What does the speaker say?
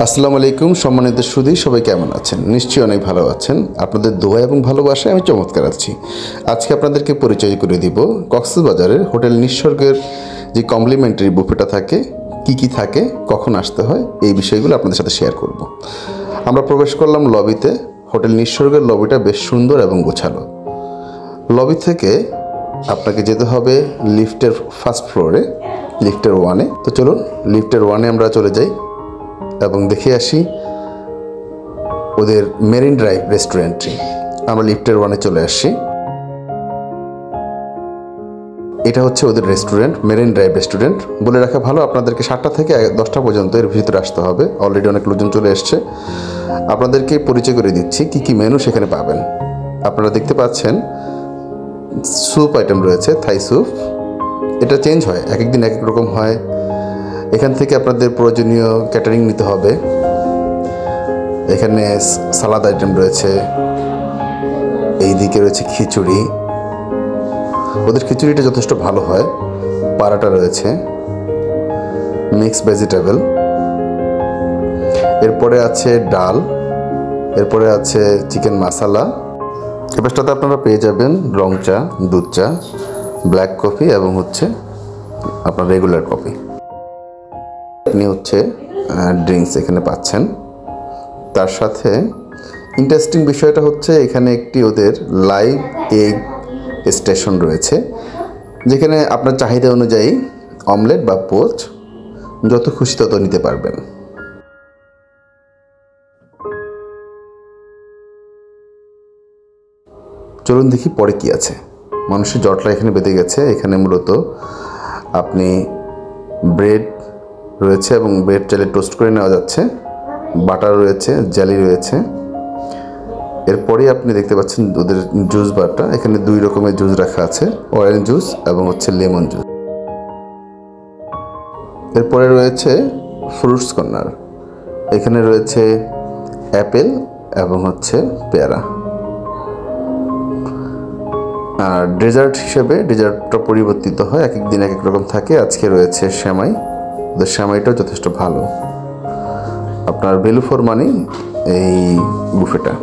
আসসালামু আলাইকুম সম্মানিত সুধী, সবাই কেমন আছেন? নিশ্চয়ই অনেক ভালো আছেন। আপনাদের দোয়া এবং ভালোবাসায় আমি চমৎকার আছি। আজকে আপনাদেরকে পরিচয় করে দিব কক্সবাজারের হোটেল নিঃস্বর্গের যে কমপ্লিমেন্টারি বুফেটা থাকে, কি থাকে, কখন আসতে হয়, এই বিষয়গুলো আপনাদের সাথে শেয়ার করব। আমরা প্রবেশ করলাম লবিতে। হোটেল নিঃস্বর্গের লবিটা বেশ সুন্দর এবং গোছালো। লবি থেকে আপনাকে যেতে হবে লিফটের ফার্স্ট ফ্লোরে, লিফটের 1-এ। তো চলুন লিফটের 1-এ আমরা চলে যাই এবং দেখে আসি ওদের মেরিন ড্রাইভ রেস্টুরেন্টটি। আমরা লিফটের 1-এ চলে আসছি। এটা হচ্ছে ওদের রেস্টুরেন্ট, মেরিন ড্রাইভ রেস্টুরেন্ট। বলে রাখা ভালো, আপনাদেরকে 7টা থেকে 10টা পর্যন্ত এর ভিতরে আসতে হবে। অলরেডি অনেক লোকজন চলে এসছে। আপনাদেরকে পরিচয় করে দিচ্ছি কি মেনু সেখানে পাবেন। আপনারা দেখতে পাচ্ছেন স্যুপ আইটেম রয়েছে, থাই স্যুপ। এটা চেঞ্জ হয়, এক একদিন এক এক রকম হয়। এখান থেকে আপনাদের প্রয়োজনীয় ক্যাটারিং নিতে হবে। এখানে সালাদ আইটেম রয়েছে, এই দিকে রয়েছে খিচুড়ি। ওদের খিচুড়িটা যথেষ্ট ভালো হয়। পারাটা রয়েছে, মিক্স ভেজিটেবল। এরপরে আছে ডাল, এরপরে আছে চিকেন মশলা। এবারটাতে আপনারা পেয়ে যাবেন রং চা, দুধ চা, ব্ল্যাক কফি এবং হচ্ছে আপনার রেগুলার কফি। আপনি হচ্ছে ড্রিঙ্কস এখানে পাচ্ছেন। তার সাথে ইন্টারেস্টিং বিষয়টা হচ্ছে এখানে একটি ওদের লাইভ এগ স্টেশন রয়েছে, যেখানে আপনার চাহিদা অনুযায়ী অমলেট বা পোচ যত খুশি তত নিতে পারবেন। চলুন দেখি পরে কি আছে। মানুষের জটলা এখানে বেঁধে গেছে। এখানে মূলত আপনি ব্রেড রয়েছে এবং ব্রেড চাইলে টোস্ট করে নেওয়া যাচ্ছে। বাটার রয়েছে, জেলি রয়েছে। এরপরে আপনি দেখতে পাচ্ছেন ওদের জুস বারটা। এখানে 2 রকমের জুস রাখা আছে, অরেঞ্জ জুস এবং হচ্ছে লেমন জুস। এরপরে রয়েছে ফ্রুটস কর্নার। এখানে রয়েছে অ্যাপেল এবং হচ্ছে পেয়ারা। আর ডেজার্ট হিসেবে ডেজার্টটা পরিবর্তিত হয়, এক এক দিন এক এক রকম থাকে। আজকে রয়েছে সেমাই। ওদের সেমাইটাও যথেষ্ট ভালো। আপনার ভ্যালু ফর মানি এই বুফেটা।